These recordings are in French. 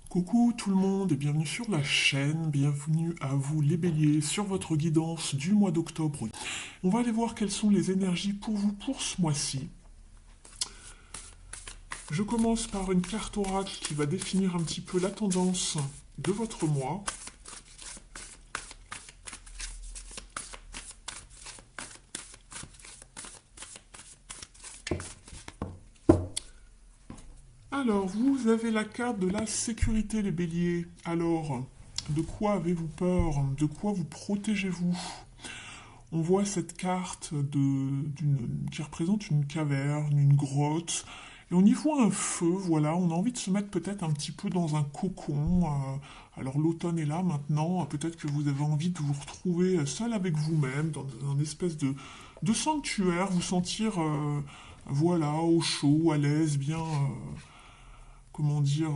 Coucou tout le monde et bienvenue sur la chaîne, bienvenue à vous les béliers sur votre guidance du mois d'octobre. On va aller voir quelles sont les énergies pour vous pour ce mois-ci. Je commence par une carte oracle qui va définir un petit peu la tendance de votre mois. Alors, vous avez la carte de la sécurité, les béliers. Alors, de quoi avez-vous peur? De quoi vous protégez-vous? On voit cette carte qui représente une caverne, une grotte, et on y voit un feu, voilà, on a envie de se mettre peut-être un petit peu dans un cocon. Alors l'automne est là maintenant, peut-être que vous avez envie de vous retrouver seul avec vous-même, dans un espèce de sanctuaire, vous sentir, voilà, au chaud, à l'aise, bien, comment dire,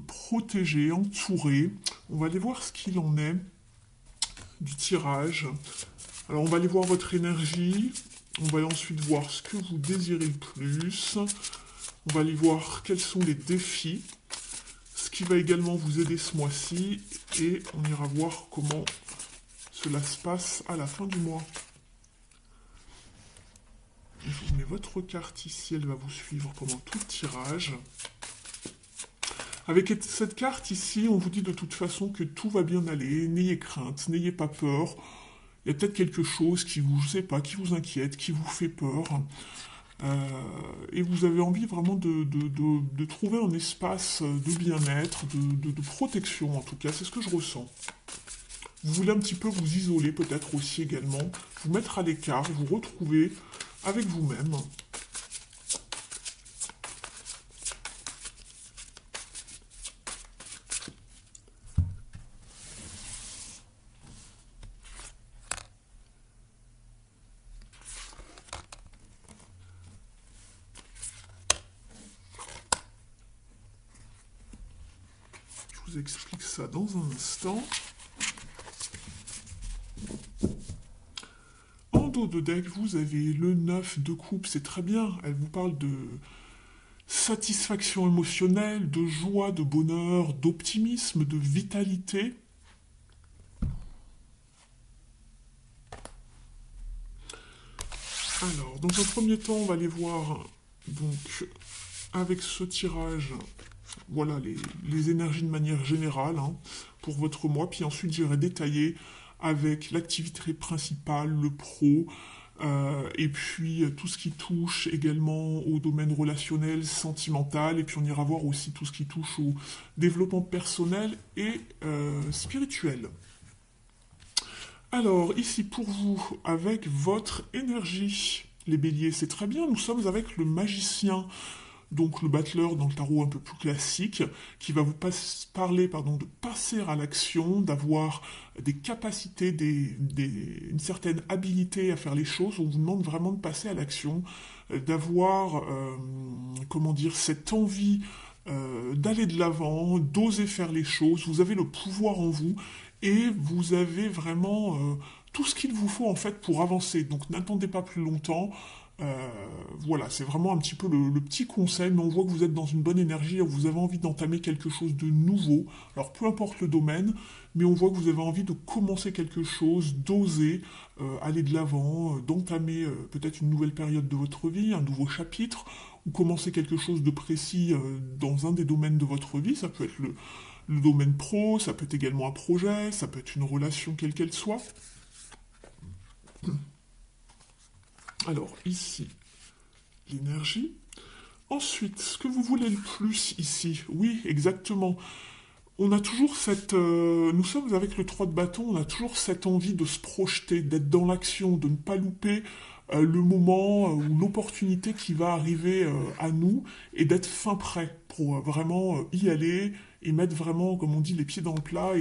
protégé, entouré. On va aller voir ce qu'il en est du tirage. Alors on va aller voir votre énergie, on va ensuite voir ce que vous désirez le plus, on va aller voir quels sont les défis, ce qui va également vous aider ce mois-ci, et on ira voir comment cela se passe à la fin du mois. Je vous mets votre carte ici, elle va vous suivre pendant tout le tirage. Avec cette carte ici, on vous dit de toute façon que tout va bien aller, n'ayez crainte, n'ayez pas peur. Il y a peut-être quelque chose qui vous, je sais pas, qui vous inquiète, qui vous fait peur. Et vous avez envie vraiment de trouver un espace de bien-être, de protection en tout cas, c'est ce que je ressens. Vous voulez un petit peu vous isoler peut-être aussi également, vous mettre à l'écart, vous retrouver avec vous-même. Je vous explique ça dans un instant. En dos de deck, vous avez le 9 de coupe, c'est très bien. Elle vous parle de satisfaction émotionnelle, de joie, de bonheur, d'optimisme, de vitalité. Alors, dans un premier temps, on va aller voir, donc, avec ce tirage, voilà, les énergies de manière générale, hein, pour votre mois. Puis ensuite, j'irai détailler avec l'activité principale, le pro, et puis tout ce qui touche également au domaine relationnel, sentimental, et puis on ira voir aussi tout ce qui touche au développement personnel et spirituel. Alors, ici pour vous, avec votre énergie, les béliers, c'est très bien, nous sommes avec le magicien, donc le battleur dans le tarot un peu plus classique, qui va vous parler de passer à l'action, d'avoir des capacités, une certaine habilité à faire les choses. On vous demande vraiment de passer à l'action, d'avoir, comment dire, cette envie d'aller de l'avant, d'oser faire les choses. Vous avez le pouvoir en vous et vous avez vraiment tout ce qu'il vous faut en fait pour avancer. Donc n'attendez pas plus longtemps. Voilà, c'est vraiment un petit peu le petit conseil, mais on voit que vous êtes dans une bonne énergie, vous avez envie d'entamer quelque chose de nouveau. Alors peu importe le domaine, mais on voit que vous avez envie de commencer quelque chose, d'oser aller de l'avant, d'entamer peut-être une nouvelle période de votre vie, un nouveau chapitre, ou commencer quelque chose de précis dans un des domaines de votre vie. Ça peut être le domaine pro, ça peut être également un projet, ça peut être une relation quelle qu'elle soit. Alors ici, l'énergie. Ensuite, ce que vous voulez le plus ici, oui, exactement. On a toujours cette... nous sommes avec le 3 de bâton, on a toujours cette envie de se projeter, d'être dans l'action, de ne pas louper le moment ou l'opportunité qui va arriver à nous et d'être fin prêt pour vraiment y aller et mettre vraiment, comme on dit, les pieds dans le plat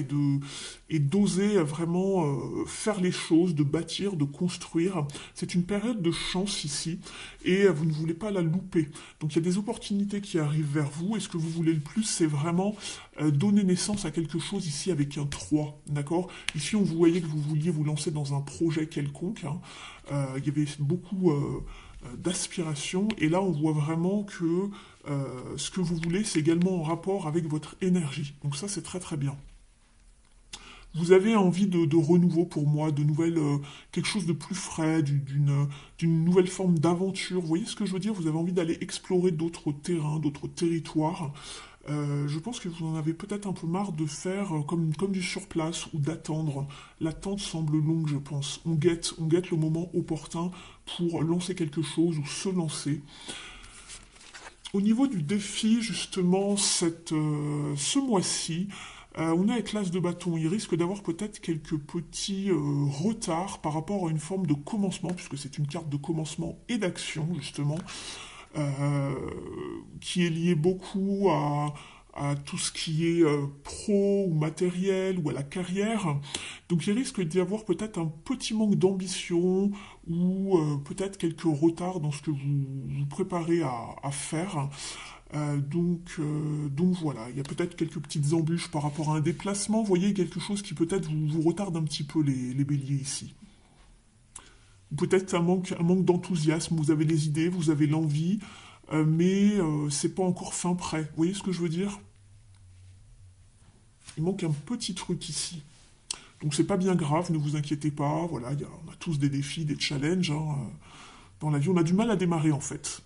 et d'oser vraiment faire les choses, de bâtir, de construire. C'est une période de chance ici et vous ne voulez pas la louper. Donc il y a des opportunités qui arrivent vers vous et ce que vous voulez le plus, c'est vraiment donner naissance à quelque chose ici avec un 3, d'accord? Ici, on vous voyait que vous vouliez vous lancer dans un projet quelconque, hein. Il y avait beaucoup d'aspiration. Et là, on voit vraiment que ce que vous voulez, c'est également en rapport avec votre énergie. Donc ça, c'est très très bien. Vous avez envie de renouveau pour moi, de nouvelles, quelque chose de plus frais, d'une nouvelle forme d'aventure. Vous voyez ce que je veux dire? Vous avez envie d'aller explorer d'autres terrains, d'autres territoires. Je pense que vous en avez peut-être un peu marre de faire comme du surplace ou d'attendre. L'attente semble longue, je pense. On guette le moment opportun pour lancer quelque chose ou se lancer. Au niveau du défi, justement, ce mois-ci, on est avec l'As de bâton. Il risque d'avoir peut-être quelques petits retards par rapport à une forme de commencement, puisque c'est une carte de commencement et d'action, justement, euh, qui est liée beaucoup à tout ce qui est pro ou matériel ou à la carrière. Donc il risque d'y avoir peut-être un petit manque d'ambition ou peut-être quelques retards dans ce que vous vous préparez à faire. Donc voilà, il y a peut-être quelques petites embûches par rapport à un déplacement. Vous voyez, quelque chose qui peut-être vous retarde un petit peu les béliers ici. Ou peut-être un manque d'enthousiasme, vous avez les idées, vous avez l'envie, mais c'est pas encore fin prêt. Vous voyez ce que je veux dire? Il manque un petit truc ici. Donc c'est pas bien grave, ne vous inquiétez pas. Voilà, on a tous des défis, des challenges. Hein. Dans la vie, on a du mal à démarrer en fait.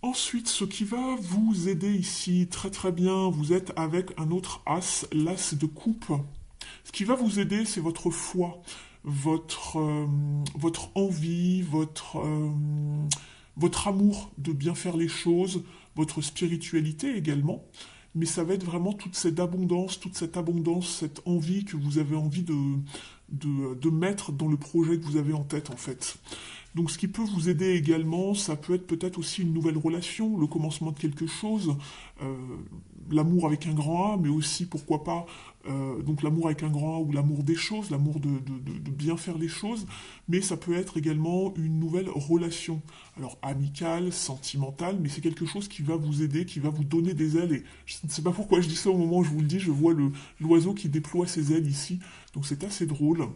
Ensuite, ce qui va vous aider ici très très bien, vous êtes avec un autre as, l'as de coupe. Ce qui va vous aider, c'est votre foi, votre envie, votre amour de bien faire les choses, votre spiritualité également. Mais ça va être vraiment toute cette abondance, cette envie que vous avez envie de mettre dans le projet que vous avez en tête en fait. Donc ce qui peut vous aider également, ça peut être peut-être aussi une nouvelle relation, le commencement de quelque chose, euh, l'amour avec un grand A, mais aussi pourquoi pas donc l'amour avec un grand A ou l'amour des choses, l'amour de bien faire les choses, mais ça peut être également une nouvelle relation, alors amicale, sentimentale, mais c'est quelque chose qui va vous aider, qui va vous donner des ailes, et je ne sais pas pourquoi je dis ça au moment où je vous le dis, je vois l'oiseau qui déploie ses ailes ici, donc c'est assez drôle,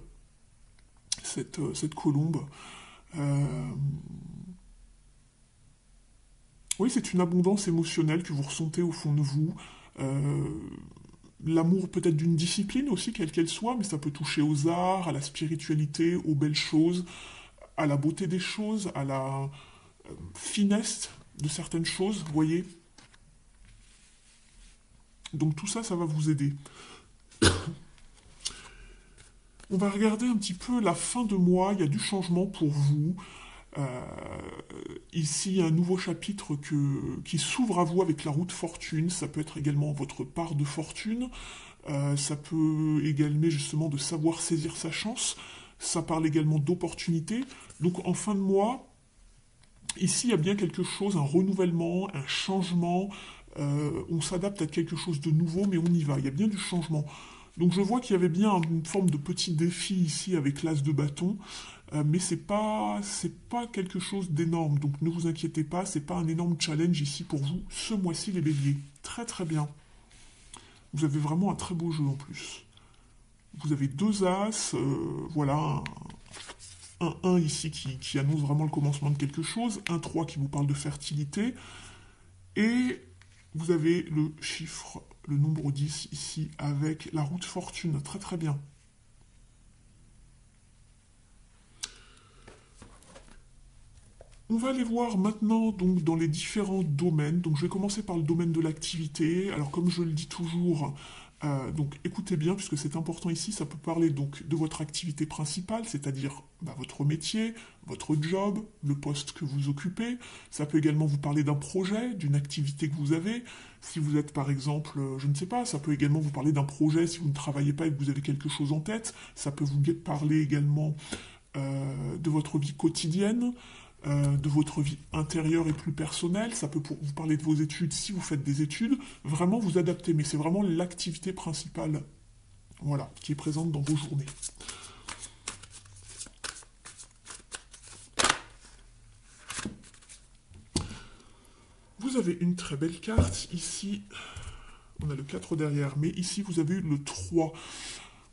cette colombe. Euh, oui, c'est une abondance émotionnelle que vous ressentez au fond de vous. Euh, L'amour peut-être d'une discipline aussi, quelle qu'elle soit, mais ça peut toucher aux arts, à la spiritualité, aux belles choses, à la beauté des choses, à la finesse de certaines choses, vous voyez. Donc tout ça, ça va vous aider. On va regarder un petit peu la fin de mois, il y a du changement pour vous. Euh, Ici, un nouveau chapitre qui s'ouvre à vous avec la route fortune. Ça peut être également votre part de fortune. Ça peut également justement de savoir saisir sa chance. Ça parle également d'opportunité. Donc en fin de mois, ici, il y a bien quelque chose, un renouvellement, un changement. On s'adapte à quelque chose de nouveau, mais on y va. Il y a bien du changement. Donc je vois qu'il y avait bien une forme de petit défi ici avec l'as de bâton, mais c'est pas quelque chose d'énorme. Donc ne vous inquiétez pas, c'est pas un énorme challenge ici pour vous ce mois-ci les béliers. Très très bien. Vous avez vraiment un très beau jeu en plus. Vous avez deux as, voilà, un 1 ici qui annonce vraiment le commencement de quelque chose, un 3 qui vous parle de fertilité, et vous avez le chiffre, le nombre 10 ici avec la route fortune. Très très bien. On va aller voir maintenant donc dans les différents domaines. Donc je vais commencer par le domaine de l'activité. Alors comme je le dis toujours, donc écoutez bien puisque c'est important ici, ça peut parler donc de votre activité principale, c'est-à-dire votre métier, votre job, le poste que vous occupez. Ça peut également vous parler d'un projet, d'une activité que vous avez. Si vous êtes par exemple, je ne sais pas, ça peut également vous parler d'un projet si vous ne travaillez pas et que vous avez quelque chose en tête. Ça peut vous parler également de votre vie quotidienne, de votre vie intérieure et plus personnelle. Ça peut vous parler de vos études si vous faites des études. Vraiment vous adapter, mais c'est vraiment l'activité principale, voilà, qui est présente dans vos journées. Vous avez une très belle carte. Ici, on a le 4 derrière, mais ici vous avez le 3.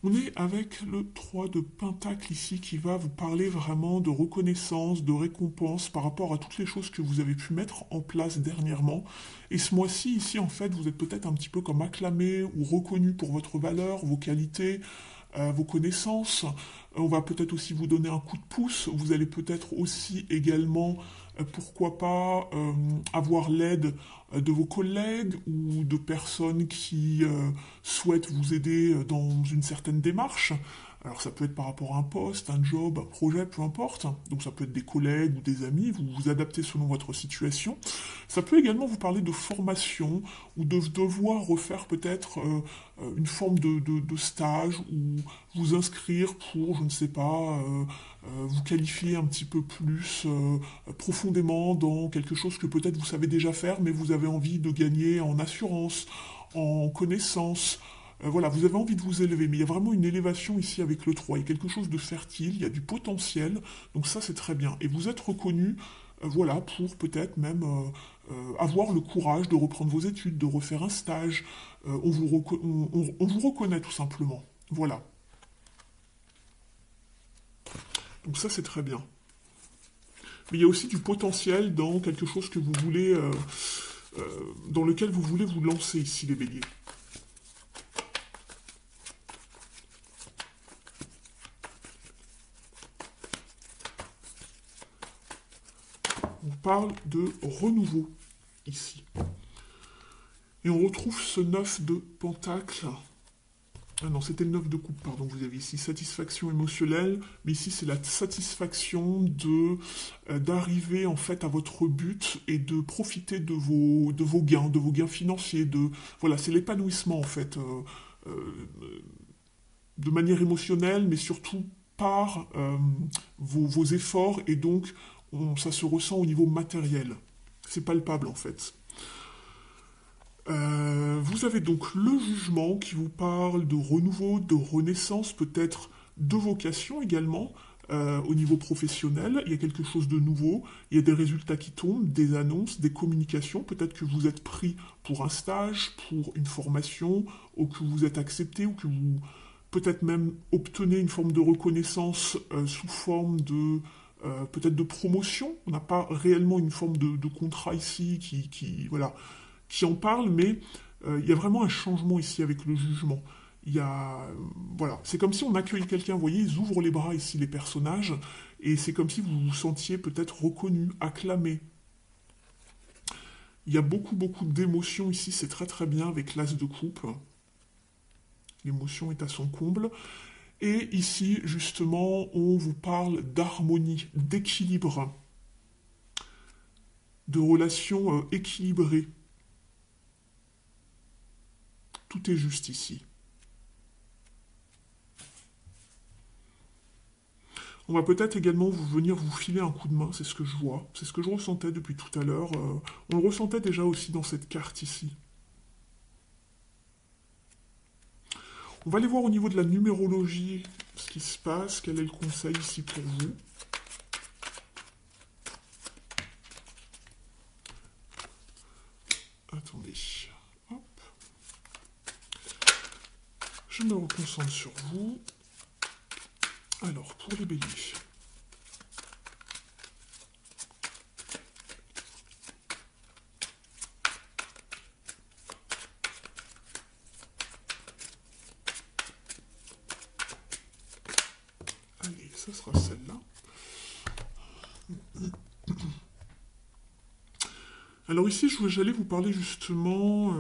On est avec le 3 de Pentacle ici qui va vous parler vraiment de reconnaissance, de récompense par rapport à toutes les choses que vous avez pu mettre en place dernièrement. Et ce mois-ci, ici, en fait, vous êtes peut-être un petit peu comme acclamé ou reconnu pour votre valeur, vos qualités, vos connaissances. On va peut-être aussi vous donner un coup de pouce. Vous allez peut-être aussi également, pourquoi pas, avoir l'aide de vos collègues ou de personnes qui souhaitent vous aider dans une certaine démarche. Alors ça peut être par rapport à un poste, un job, un projet, peu importe. Donc ça peut être des collègues ou des amis, vous vous adaptez selon votre situation. Ça peut également vous parler de formation ou de devoir refaire peut-être une forme de stage ou vous inscrire pour, je ne sais pas, vous qualifier un petit peu plus profondément dans quelque chose que peut-être vous savez déjà faire, mais vous avez envie de gagner en assurance, en connaissance. Voilà, vous avez envie de vous élever, mais il y a vraiment une élévation ici avec le 3. Il y a quelque chose de fertile, il y a du potentiel, donc ça c'est très bien. Et vous êtes reconnu, voilà, pour peut-être même avoir le courage de reprendre vos études, de refaire un stage. On vous reconnaît tout simplement. Voilà. Donc ça c'est très bien. Mais il y a aussi du potentiel dans quelque chose que vous voulez, dans lequel vous voulez vous lancer ici, les béliers. On parle de renouveau ici. Et on retrouve ce 9 de pentacle. Ah non, c'était le 9 de coupe, pardon, vous avez ici satisfaction émotionnelle, mais ici c'est la satisfaction de d'arriver en fait à votre but et de profiter de vos gains financiers, voilà, c'est l'épanouissement en fait, de manière émotionnelle, mais surtout par vos efforts, et donc ça se ressent au niveau matériel. C'est palpable en fait. Vous avez donc le jugement qui vous parle de renouveau, de renaissance, peut-être de vocation également. Au niveau professionnel, il y a quelque chose de nouveau, il y a des résultats qui tombent, des annonces, des communications, peut-être que vous êtes pris pour un stage, pour une formation, ou que vous êtes accepté, ou que vous peut-être même obtenez une forme de reconnaissance sous forme de peut-être de promotion. On n'a pas réellement une forme de contrat ici voilà, qui en parle, mais il y a vraiment un changement ici avec le jugement. Il y a, voilà, c'est comme si on accueillait quelqu'un, vous voyez, ils ouvrent les bras ici, les personnages, et c'est comme si vous vous sentiez peut-être reconnu, acclamé. Il y a beaucoup, beaucoup d'émotions ici, c'est très très bien avec l'as de coupe. L'émotion est à son comble. Et ici, justement, on vous parle d'harmonie, d'équilibre, de relations équilibrées. Tout est juste ici. On va peut-être également venir vous filer un coup de main, c'est ce que je vois, c'est ce que je ressentais depuis tout à l'heure. On le ressentait déjà aussi dans cette carte ici. On va aller voir au niveau de la numérologie ce qui se passe, quel est le conseil ici pour vous. Attendez. Hop. Je me reconcentre sur vous. Alors, pour les béliers. Allez, ça sera celle-là. Alors ici, j'allais vous parler justement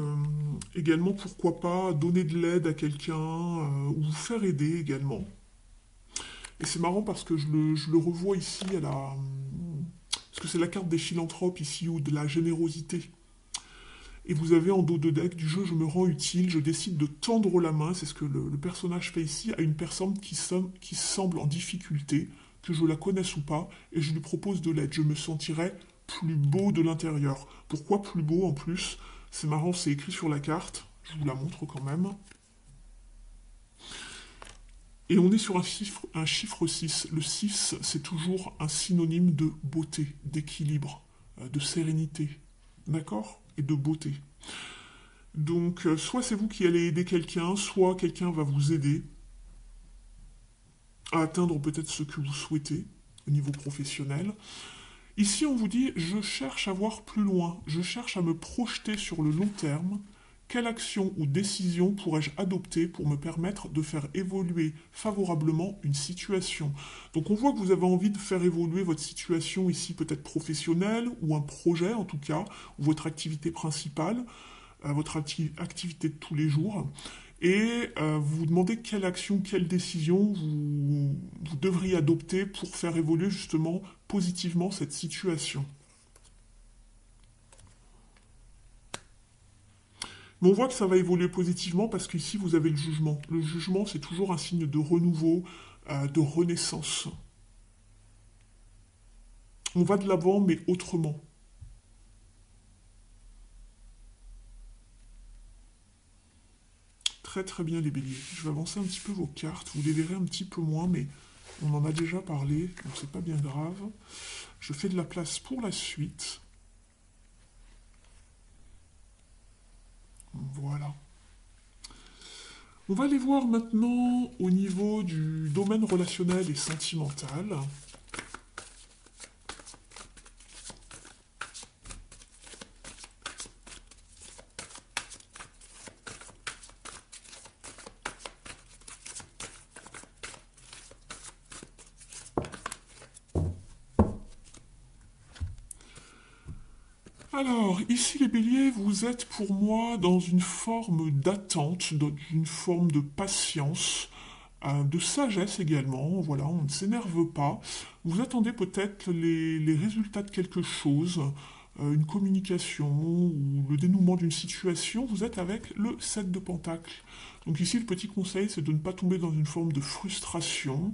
également, pourquoi pas, donner de l'aide à quelqu'un ou vous faire aider également. Et c'est marrant parce que je le revois ici à la... Parce que c'est la carte des philanthropes ici, ou de la générosité. Et vous avez en dos de deck du jeu, je me rends utile, je décide de tendre la main, c'est ce que le personnage fait ici, à une personne qui semble en difficulté, que je la connaisse ou pas, et je lui propose de l'aide. Je me sentirais plus beau de l'intérieur. Pourquoi plus beau en plus? C'est marrant, c'est écrit sur la carte, je vous la montre quand même. Et on est sur un chiffre 6. Le 6, c'est toujours un synonyme de beauté, d'équilibre, de sérénité, d'accord? Et de beauté. Donc, soit c'est vous qui allez aider quelqu'un, soit quelqu'un va vous aider. à atteindre peut-être ce que vous souhaitez au niveau professionnel. Ici, on vous dit, je cherche à voir plus loin, je cherche à me projeter sur le long terme. Quelle action ou décision pourrais-je adopter pour me permettre de faire évoluer favorablement une situation? Donc on voit que vous avez envie de faire évoluer votre situation ici, peut-être professionnelle, ou un projet en tout cas, ou votre activité principale, votre activité de tous les jours. Et vous vous demandez quelle action, quelle décision vous devriez adopter pour faire évoluer justement positivement cette situation. Mais on voit que ça va évoluer positivement parce qu'ici vous avez le jugement. Le jugement, c'est toujours un signe de renouveau, de renaissance. On va de l'avant, mais autrement. Très très bien les béliers. Je vais avancer un petit peu vos cartes. Vous les verrez un petit peu moins, mais on en a déjà parlé, donc c'est pas bien grave. Je fais de la place pour la suite. Voilà. On va aller voir maintenant au niveau du domaine relationnel et sentimental. Alors, ici les béliers, vous êtes pour moi dans une forme d'attente, dans une forme de patience, de sagesse également. Voilà, on ne s'énerve pas. Vous attendez peut-être les résultats de quelque chose, une communication ou le dénouement d'une situation. Vous êtes avec le 7 de Pentacle. Donc ici, le petit conseil, c'est de ne pas tomber dans une forme de frustration.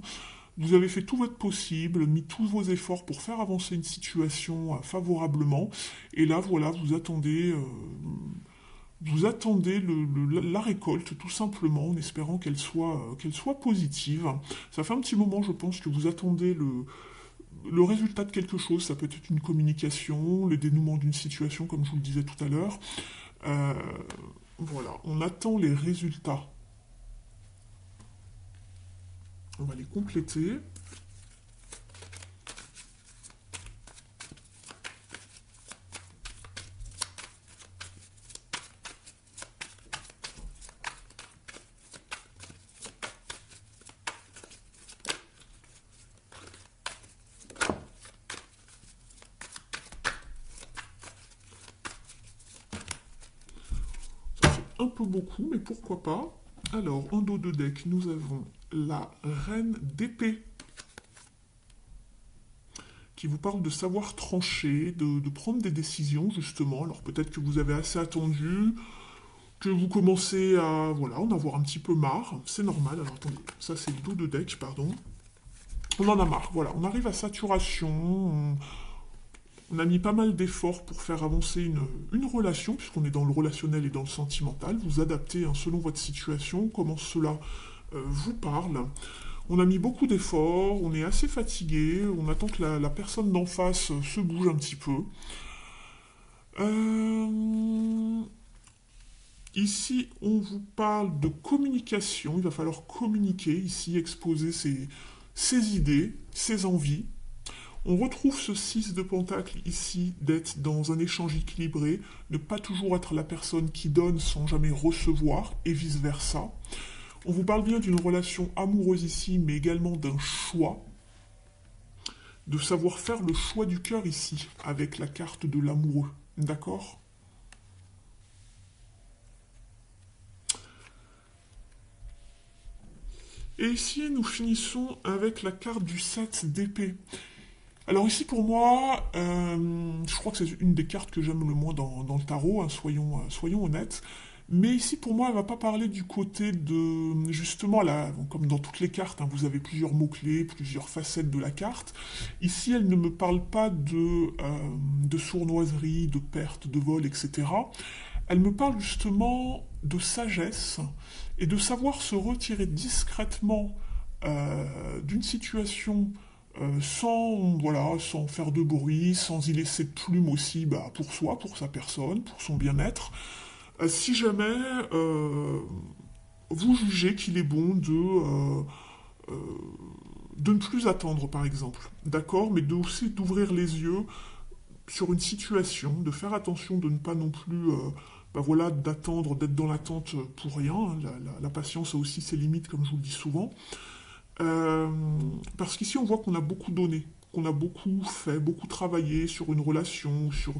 Vous avez fait tout votre possible, mis tous vos efforts pour faire avancer une situation favorablement. Et là, voilà, vous attendez la récolte tout simplement en espérant qu'elle soit positive. Ça fait un petit moment, je pense, que vous attendez le résultat de quelque chose. Ça peut être une communication, le dénouement d'une situation, comme je vous le disais tout à l'heure. Euh, voilà, on attend les résultats. On va les compléter. Ça fait un peu beaucoup, mais pourquoi pas. Alors, en dos de deck, nous avons la reine d'épée qui vous parle de savoir trancher, de prendre des décisions, justement. Alors peut-être que vous avez assez attendu, que vous commencez à voilà, en avoir un petit peu marre. C'est normal. Alors attendez, ça c'est le dos de deck, pardon. On en a marre, voilà. On arrive à saturation. On a mis pas mal d'efforts pour faire avancer une relation, puisqu'on est dans le relationnel et dans le sentimental. Vous adaptez hein, selon votre situation, comment cela vous parle. On a mis beaucoup d'efforts, on est assez fatigué, on attend que la personne d'en face se bouge un petit peu. Euh, Ici, on vous parle de communication. Il va falloir communiquer ici, exposer ses idées, ses envies. On retrouve ce 6 de pentacle ici, d'être dans un échange équilibré, ne pas toujours être la personne qui donne sans jamais recevoir, et vice-versa. On vous parle bien d'une relation amoureuse ici, mais également d'un choix, de savoir faire le choix du cœur ici, avec la carte de l'amoureux. D'accord? Et ici, nous finissons avec la carte du 7 d'épée. Alors ici, pour moi, je crois que c'est une des cartes que j'aime le moins dans le tarot, hein, soyons honnêtes. Mais ici, pour moi, elle va pas parler du côté de... Justement, là, bon, comme dans toutes les cartes, hein, vous avez plusieurs mots-clés, plusieurs facettes de la carte. Ici, elle ne me parle pas de sournoiserie, de perte, de vol, etc. Elle me parle justement de sagesse et de savoir se retirer discrètement d'une situation sans faire de bruit, sans y laisser de plume aussi pour soi, pour sa personne, pour son bien-être. Si jamais vous jugez qu'il est bon de de ne plus attendre, par exemple, d'accord, mais aussi d'ouvrir les yeux sur une situation, de faire attention de ne pas non plus, voilà, d'attendre, d'être dans l'attente pour rien. Hein. La patience a aussi ses limites, comme je vous le dis souvent. Euh, Parce qu'ici, on voit qu'on a beaucoup donné, qu'on a beaucoup fait, beaucoup travaillé sur une relation, sur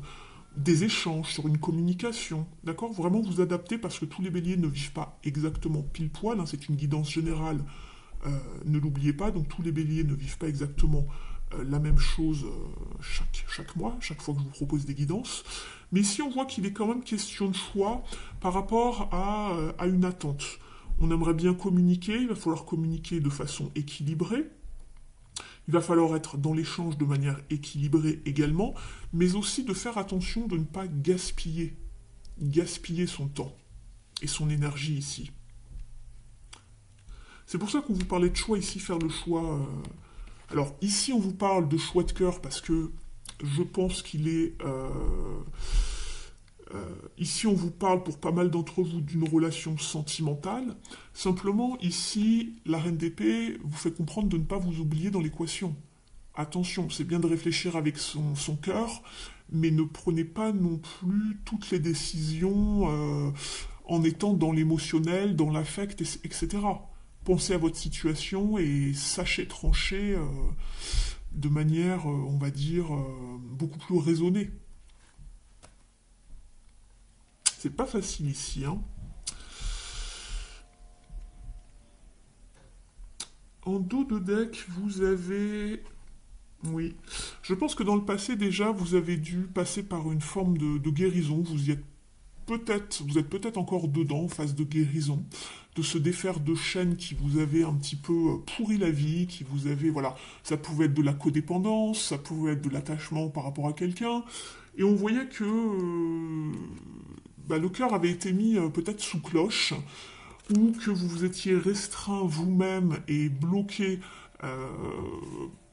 des échanges, sur une communication. D'accord. Vraiment vous adapter parce que tous les béliers ne vivent pas exactement pile poil. Hein, c'est une guidance générale. Ne l'oubliez pas. Donc tous les béliers ne vivent pas exactement la même chose chaque mois, chaque fois que je vous propose des guidances. Mais ici, on voit qu'il est quand même question de choix par rapport à une attente. On aimerait bien communiquer, il va falloir communiquer de façon équilibrée. Il va falloir être dans l'échange de manière équilibrée également, mais aussi de faire attention de ne pas gaspiller son temps et son énergie ici. C'est pour ça qu'on vous parlait de choix ici, faire le choix. Alors ici, on vous parle de choix de cœur parce que je pense qu'il est. Ici, on vous parle pour pas mal d'entre vous d'une relation sentimentale. Simplement, ici, la reine d'épée vous fait comprendre de ne pas vous oublier dans l'équation. Attention, c'est bien de réfléchir avec son cœur, mais ne prenez pas non plus toutes les décisions en étant dans l'émotionnel, dans l'affect, etc. Pensez à votre situation et sachez trancher de manière, on va dire, beaucoup plus raisonnée. C'est pas facile ici, hein. En dos de deck, vous avez... Oui. Je pense que dans le passé, déjà, vous avez dû passer par une forme de guérison. Vous êtes peut-être encore dedans, en phase de guérison, de se défaire de chaînes qui vous avaient un petit peu pourri la vie, qui vous avaient, voilà, ça pouvait être de la codépendance, ça pouvait être de l'attachement par rapport à quelqu'un, et on voyait que le cœur avait été mis peut-être sous cloche, ou que vous vous étiez restreint vous-même et bloqué euh,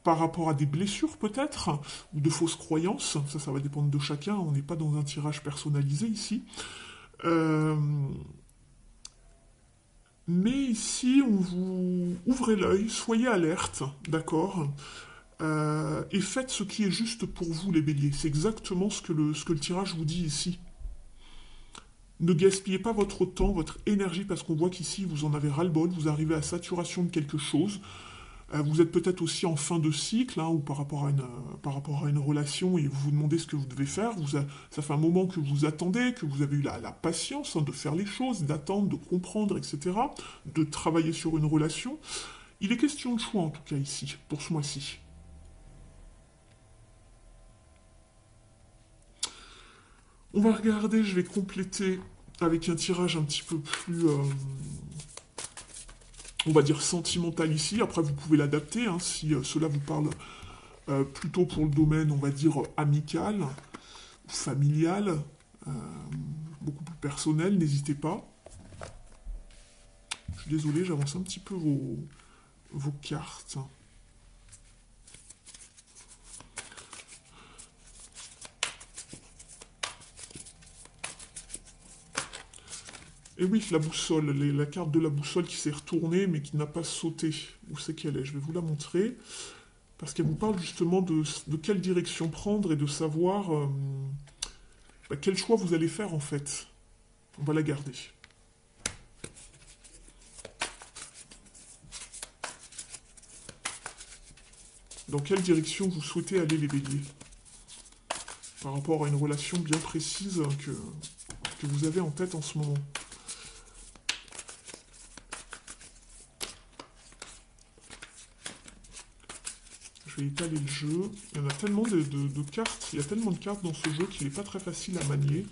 par rapport à des blessures peut-être, ou de fausses croyances, ça va dépendre de chacun, on n'est pas dans un tirage personnalisé ici. Euh, mais ici, on vous ouvrez l'œil, soyez alerte, d'accord, et faites ce qui est juste pour vous, les béliers. C'est exactement ce que le tirage vous dit ici. Ne gaspillez pas votre temps, votre énergie, parce qu'on voit qu'ici, vous en avez ras-le-bol, vous arrivez à saturation de quelque chose. Vous êtes peut-être aussi en fin de cycle, hein, ou par rapport à une relation, et vous vous demandez ce que vous devez faire. Ça fait un moment que vous attendez, que vous avez eu la patience hein, de faire les choses, d'attendre, de comprendre, etc., de travailler sur une relation. Il est question de choix, en tout cas, ici, pour ce mois-ci. On va regarder, je vais compléter avec un tirage un petit peu plus, on va dire, sentimental ici. Après, vous pouvez l'adapter, hein, si cela vous parle plutôt pour le domaine, on va dire, amical, familial, euh, beaucoup plus personnel, n'hésitez pas. Je suis désolé, j'avance un petit peu vos cartes. Et oui, la boussole, la carte de la boussole qui s'est retournée mais qui n'a pas sauté. Où c'est qu'elle est? Je vais vous la montrer. Parce qu'elle vous parle justement de quelle direction prendre et de savoir quel choix vous allez faire en fait. On va la garder. Dans quelle direction vous souhaitez aller les béliers? Par rapport à une relation bien précise que vous avez en tête en ce moment. Je vais étaler le jeu. Il y en a tellement de cartes, il y a tellement de cartes dans ce jeu qu'il n'est pas très facile à manier.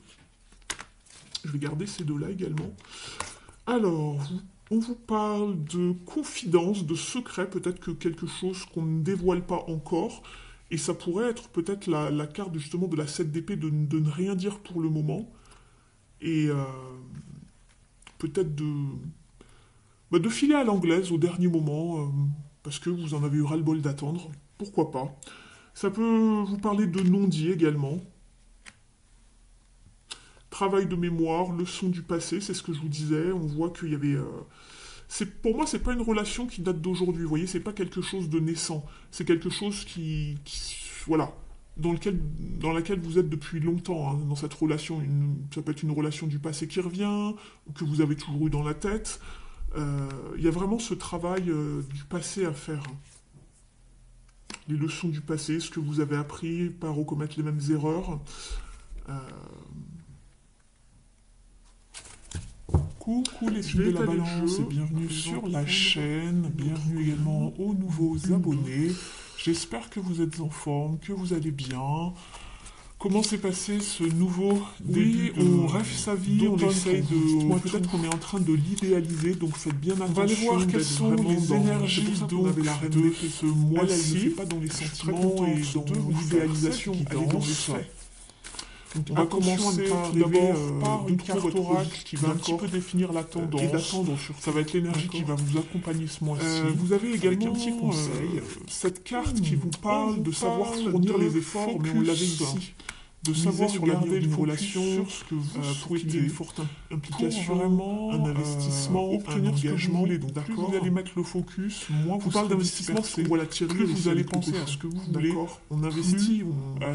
Je vais garder ces deux-là également. Alors, on vous parle de confidence, de secret, peut-être que quelque chose qu'on ne dévoile pas encore. Et ça pourrait être peut-être la carte justement de la 7 d'épée de ne rien dire pour le moment. Et peut-être de filer à l'anglaise au dernier moment, parce que vous en avez eu ras-le-bol d'attendre. Pourquoi pas. Ça peut vous parler de non-dit également. Travail de mémoire, leçon du passé, c'est ce que je vous disais. On voit qu'il y avait pour moi, c'est pas une relation qui date d'aujourd'hui. Vous voyez, c'est pas quelque chose de naissant. C'est quelque chose voilà, dans laquelle vous êtes depuis longtemps, hein, dans cette relation. Ça peut être une relation du passé qui revient, ou que vous avez toujours eu dans la tête. Il y a vraiment ce travail du passé à faire. Les leçons du passé, ce que vous avez appris, pas recommettre les mêmes erreurs. Coucou les filles de la balance et bienvenue sur la chaîne, bienvenue également aux nouveaux abonnés. J'espère que vous êtes en forme, que vous allez bien. Comment s'est passé ce nouveau début on rêve sa vie, on essaye de... Peut-être qu'on est en train de l'idéaliser, donc faites bien attention. On va aller voir quelles sont les énergies de ce mois-ci, pas dans les sentiments et dans l'idéalisation, elle est dans les faits. Donc, on va commencer d'abord par une carte oracle qui va un petit peu définir la tendance. Ça va être l'énergie qui va vous accompagner ce mois-ci. Vous avez également un petit conseil. Cette carte qui vous parle de savoir fournir les efforts, mais on l'avait ici. De savoir regarder une relation sur ce que vous souhaitez, une forte implication, vraiment un investissement, obtenir un engagement. Donc plus vous allez mettre le focus, moins vous parlez d'investissement, plus vous allez penser à ce que vous voulez. On investit,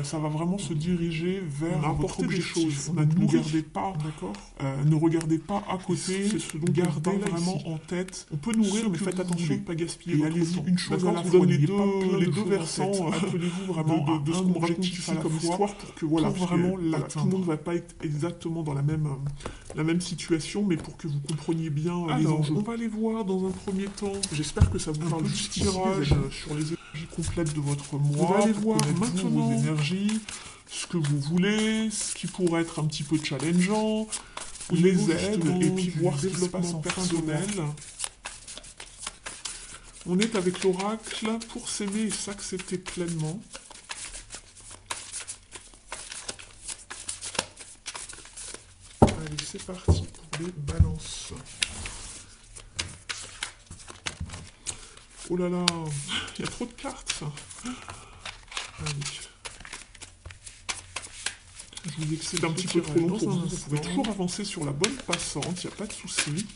ça va vraiment se diriger vers votre objectif. Ne regardez pas à côté, gardez vraiment en tête. On peut nourrir, mais faites attention de ne pas gaspiller. Allez-y une chose à la fois. Les deux versants, appelez-vous vraiment de ce qu'on raconte ici comme histoire pour que voilà, vraiment tout le monde ne va pas être exactement dans la même situation, mais pour que vous compreniez bien les enjeux. On va les voir dans un premier temps. J'espère que ça vous parle du tirage sur les énergies complètes de votre mois. On va aller voir maintenant vos énergies, ce que vous voulez, ce qui pourrait être un petit peu challengeant, les aides, et puis voir ce qui se passe en personnel. On est avec l'oracle pour s'aimer et s'accepter pleinement. Allez, c'est parti pour les balances. Oh là là, il y a trop de cartes, ça. Allez. Je vous excède un petit peu trop long pour vous. Vous pouvez toujours avancer sur la bonne passante, il n'y a pas de souci.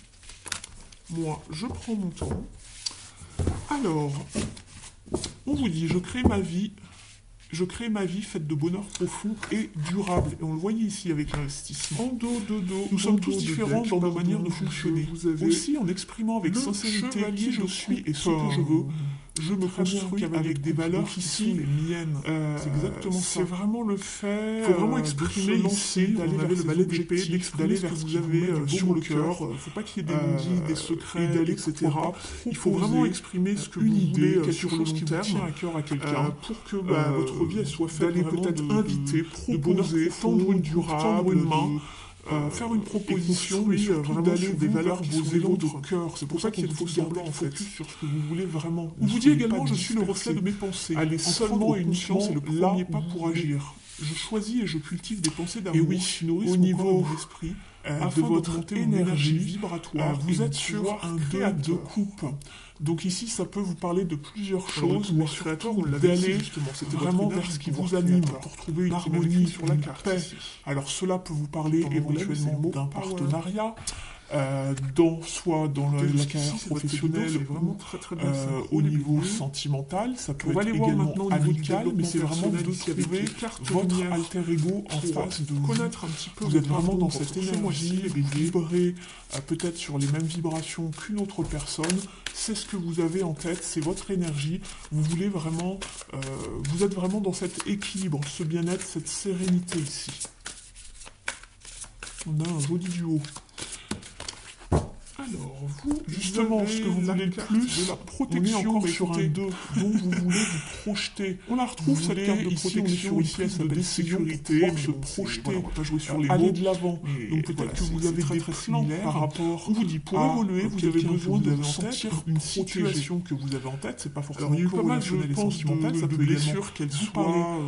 Moi, je prends mon temps. Alors, on vous dit, je crée ma vie faite de bonheur profond et durable. Et on le voyait ici avec l'investissement. Nous sommes tous différents dans nos manières de fonctionner. Aussi, en exprimant avec sincérité qui je suis et ce que je veux, je me construis avec des valeurs qui sont les miennes. C'est exactement ça. C'est vraiment le fait. Il faut vraiment exprimer ici, d'aller vers le balai d'épée, d'aller vers ce que vous avez sur le cœur. Il ne faut pas qu'il y ait des non-dits, des secrets, etc. Il faut vraiment exprimer ce que vous voulez, quelque chose qui vous tient à cœur à quelqu'un, pour que votre vie soit faite d'aller peut-être inviter, proposer, tendre une durable, une main. Faire une proposition, mais surtout d'aller des valeurs qui sont élan de cœur. C'est pour ça qu'il faut garder en focus sur ce que vous voulez vraiment. On vous dit également, je suis le reflet de mes pensées. Allez seulement et uniquement c'est le premier pas pour agir. Je choisis et je cultive des pensées d'amour. Et oui, au niveau de l'esprit, de votre énergie vibratoire, vous êtes sur un 2 à 2 coupes. Donc ici, ça peut vous parler de plusieurs choses, mais surtout d'aller vraiment vers ce qui vous anime pour trouver une harmonie sur la carte. Alors cela peut vous parler éventuellement d'un partenariat, soit dans la carrière professionnelle, vraiment au niveau sentimental, ça peut être également amical, mais c'est vraiment de trouver votre alter ego en face de vous. Connaître un petit peu, vous êtes vraiment dans cette énergie, vous vibrez peut-être sur les mêmes vibrations qu'une autre personne, c'est ce que vous avez en tête, c'est votre énergie, vous voulez vraiment, vous êtes vraiment dans cet équilibre, ce bien-être, cette sérénité ici. On a un joli duo. Alors, vous, justement, ce que vous voulez le plus, de la protection, on est encore sur un 2, donc vous voulez vous projeter. On la retrouve, cette carte de protection, ici, elle s'appelle sécurité, se projeter, on va pas jouer sur les mots, aller de l'avant. Donc peut-être que vous avez des plans par rapport, on vous dit, pour évoluer, vous avez besoin de sentir une situation que vous avez en tête, c'est pas forcément que relationnel et sentimental, ça peut également qu'elle soit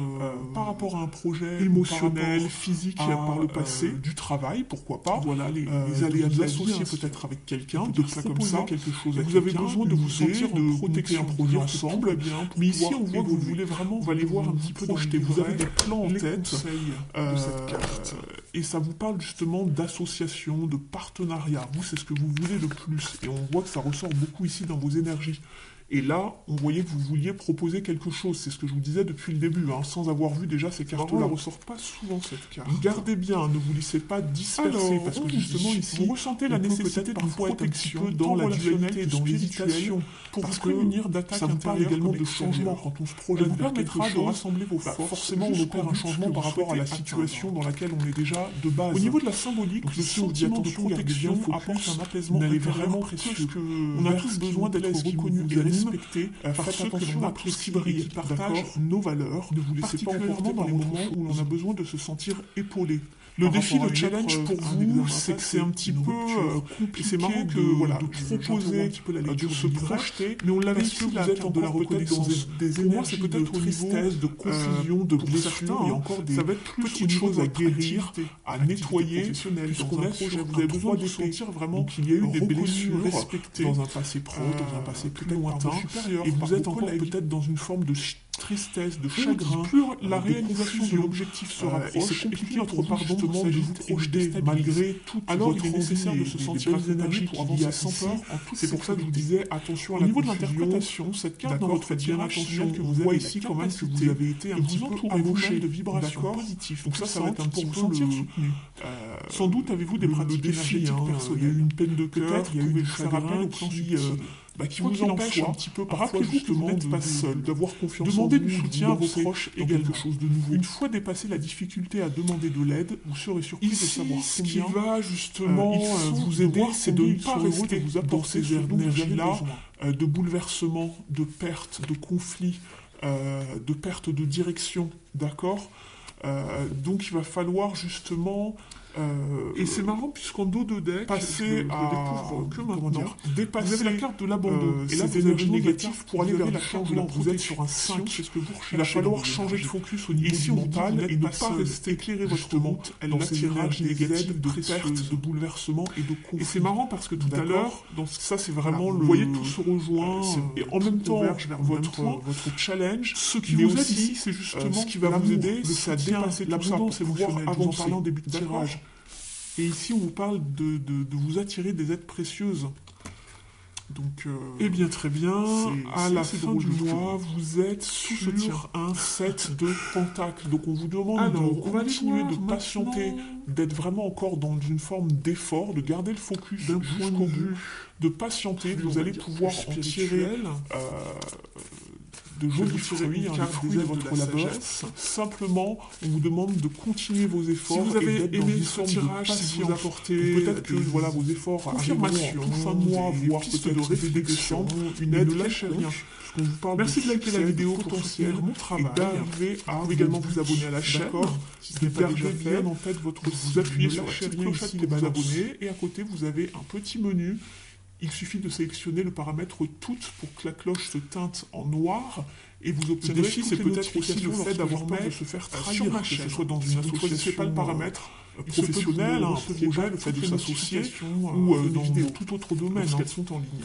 par rapport à un projet émotionnel, physique, par le passé, du travail, pourquoi pas, voilà, les aléas de l'associer peut-être avec quelqu'un, de proposer quelque chose à vous avez besoin de vous sentir de protection, un projet ensemble, mais ici on voit que vous voulez vraiment, vous allez voir un petit peu projeter, vous avez des plans en tête de cette carte. Et ça vous parle justement d'association, de partenariat. Vous, c'est ce que vous voulez le plus. Et on voit que ça ressort beaucoup ici dans vos énergies. Et là, on voyait que vous vouliez proposer quelque chose. C'est ce que je vous disais depuis le début, sans avoir vu déjà ces cartes-là. On ne ressort pas souvent cette carte. Regardez bien, ne vous laissez pas disperser, parce que justement ici, vous ressentez la nécessité de protection dans la dualité, dans l'hésitation, pour vous prémunir d'attaques intérieures également de changement. Quand on se projette vers quelque chose, de rassembler vos forces, forcément on opère un changement par rapport à la situation dans laquelle on est déjà de base. Au niveau de la symbolique, le sentiment de protection apporte un apaisement vraiment précieux. On a tous besoin d'être reconnus et respectés par ceux que l'on apprécie et qui partagent nos valeurs, ne vous laissez pas emporter dans les moments où l'on a besoin de se sentir épaulé. Le défi, le challenge pour vous, c'est que c'est un petit peu compliqué. C'est marrant de proposer un petit peu de se projeter, mais on l'avait ici, la carte de la reconnaissance. Pour moi, c'est peut-être au tristesse, de confusion, de blessures. Il y a encore des petites choses à guérir, à nettoyer, puisqu'on est sur vous avez besoin de sentir vraiment qu'il y a eu des blessures respectées dans un passé pro, dans un passé plus lointain, et vous êtes encore peut-être dans une forme de tristesse, de chagrin, plus la réalisation de l'objectif se rapproche, c'est compliqué notre part justement de vous projeter malgré tout. Alors il est nécessaire de se sentir des énergies pour avancer sans peur. C'est pour ça que je vous disais attention à la niveau de l'interprétation, cette carte dans votre attention que vous voyez ici quand même que vous avez été un petit peu amoché de vibrations positives. Donc ça va être un petit peu sentir soutenu. Sans doute avez-vous des pratiques énergétiques personnelles. Il y a eu une peine de cœur, il y a eu des chagrins au plan qui vous empêche un petit peu parfois justement de n'êtes pas seul, d'avoir confiance en vous, demander du soutien à vos proches également. Quelque chose de nouveau. Une fois dépassé la difficulté à demander de l'aide, vous serez surpris de savoir combien ce qui va justement vous aider, c'est de ne pas rester vous apporter ces énergies-là de bouleversement, de perte, de conflit, de perte de direction, d'accord. Donc il va falloir justement et c'est marrant puisqu'en dos de deck, passer à que maintenant, dépasser, vous avez la carte de l'abandon. Et là, vous avez négatif pour aller vers le changement. Vous êtes sur un 5, c'est ce que vous recherchez. Il va falloir changer de focus au niveau du mental et ne pas rester éclairé votre montre dans ces énergies négatives de perte, de bouleversement et de conflit. Et c'est marrant parce que tout à l'heure, ça c'est vraiment le... Vous voyez, tout se rejoint et en même temps, votre challenge, ce qui vous aide ici, c'est justement ce qui va vous aider, c'est à dépasser l'abondance émotionnelle avant de parler en début de tirage. Et ici, on vous parle de vous attirer des aides précieuses. Donc, eh bien, très bien. À la fin du mois, vous êtes sur un 7 de pentacles. Donc, on vous demande de continuer de patienter, d'être vraiment encore dans une forme d'effort, de garder le focus d'un point de vue, de patienter. Vous allez pouvoir en tirer... de jolis fruits, les fruits de votre labeur. Simplement, on vous demande de continuer vos efforts. Si vous avez aimé ce tirage, si vous apportez peut-être que voilà, vos efforts arriveront en fin de mois, voire peut-être de réflexion, une aide, ne lâchez rien. Merci de liker la vidéo potentielle, mon travail, et d'arriver à également vous abonner à la chaîne, de garder bien en tête votre... Vous appuyez sur la petite clochette pour vous abonner, et à côté, vous avez un petit menu. Il suffit de sélectionner le paramètre toutes pour que la cloche se teinte en noir et vous obtiendrez le défi, c'est peut-être aussi le fait d'avoir peur de se faire trahir, que ce soit dans une association. Vous ne choisissez pas le paramètre professionnel, un projet, le fait de s'associer ou dans tout autre domaine, parce qu'elles sont en ligne.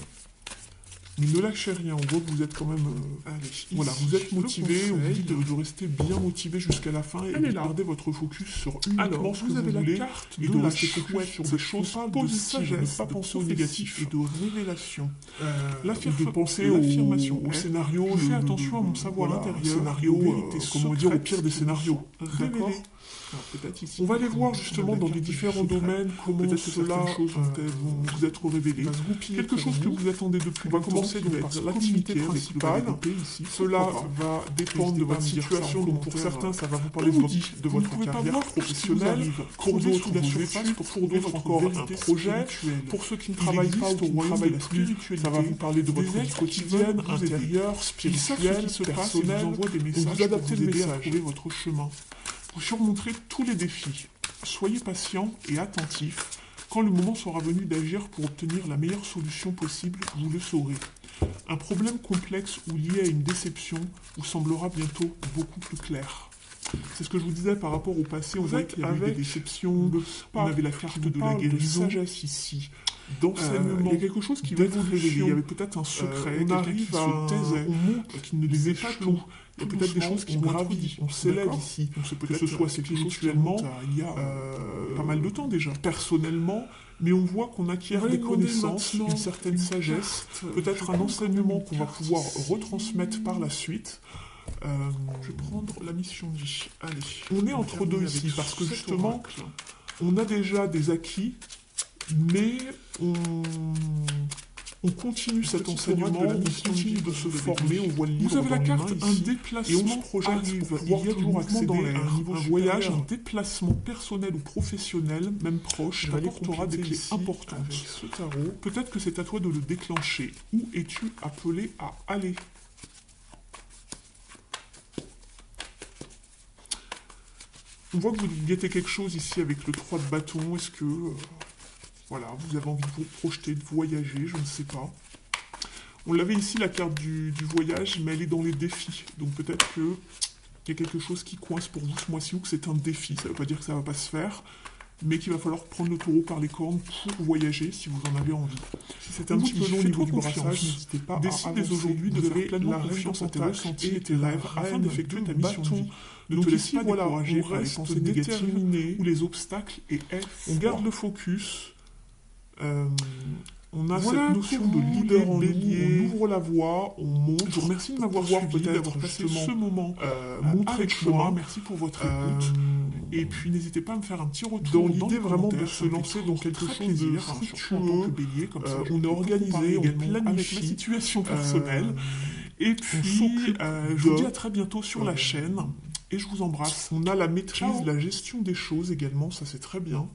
Mais ne lâchez rien, on voit que vous êtes quand même... voilà, vous êtes motivé, on vous dit de rester bien motivé jusqu'à la fin et de garder votre focus sur uniquement ce que vous voulez et de rester focus sur des choses positives, ne pas penser au négatif et de révélation. De penser au scénario, fais attention à mon savoir intérieur, scénario, comment dire, au pire des scénarios. D'accord. On va aller voir justement dans les différents domaines comment cela vont vous être révélé. Quelque chose que vous attendez depuis longtemps. On va commencer donc par l'activité principale. Cela va dépendre de votre situation. Donc pour certains, ça va vous parler de votre carrière professionnelle. Pour d'autres, vos études. Pour d'autres encore, un projet. Pour ceux qui ne travaillent pas ou qui ne travaillent plus, ça va vous parler de votre vie quotidienne, intérieure, spirituelle, personnelle. Vous adaptez le message, à trouver votre chemin. Vous surmonterez tous les défis. Soyez patient et attentif. Quand le moment sera venu d'agir pour obtenir la meilleure solution possible, vous le saurez. Un problème complexe ou lié à une déception vous semblera bientôt beaucoup plus clair. C'est ce que je vous disais par rapport au passé. On voit qu'il y avait des déceptions. On avait la carte de la guérison. Sagesse ici. d'enseignement, il y a quelque chose qui va être révélé. Il y avait peut-être un secret, on arrive qui à se taisait, on monte qui ne les disait pas échelons. tout. Il y a peut-être des choses qui on vont gravit, introduit, on s'élève d'accord. ici, Donc c'est que ce soit spirituellement, il y a pas mal de temps déjà, personnellement, mais on voit qu'on acquiert des connaissances, une certaine sagesse, peut-être un enseignement qu'on va pouvoir retransmettre par la suite. Je vais prendre la mission de vie. Allez, on est entre deux ici, parce que justement, on a déjà des acquis, mais on continue cet enseignement, on continue de se former, on voit le livre. Vous avez la carte, un déplacement, et on se projette pour pouvoir toujours accéder à un niveau voyage, un déplacement personnel ou professionnel, même proche, t'apportera des clés importantes. Avec ce tarot, peut-être que c'est à toi de le déclencher. Où es-tu appelé à aller? On voit que vous guettez quelque chose ici avec le 3 de bâton. Est-ce que... voilà, vous avez envie de vous projeter, de voyager, je ne sais pas. On l'avait ici, la carte du voyage, mais elle est dans les défis. Donc peut-être qu'il y a quelque chose qui coince pour vous ce mois-ci ou que c'est un défi. Ça ne veut pas dire que ça ne va pas se faire, mais qu'il va falloir prendre le taureau par les cornes pour voyager si vous en avez envie. Si c'est un petit peu long au niveau du brassage, n'hésitez pas à décider aujourd'hui de faire pleinement confiance à tes ressentis et tes rêves afin d'effectuer ta mission de vie. Ne te laisse pas décourager par les pensées négatives ou les obstacles et on garde le focus. On a voilà, cette notion de leader en bélier, on ouvre la voie, on monte. Je vous remercie de m'avoir suivi, d'avoir passé ce moment montré le chemin. Merci pour votre écoute. Et puis n'hésitez pas à me faire un petit retour dans l'idée vraiment de se lancer dans quelque chose de fructueux. En tant que bélier, comme ça, on est organisé, on planifie avec ma situation personnelle. Et puis, je vous dis à très bientôt sur la chaîne. Et je vous embrasse. On a la maîtrise, la gestion des choses également, ça c'est très bien.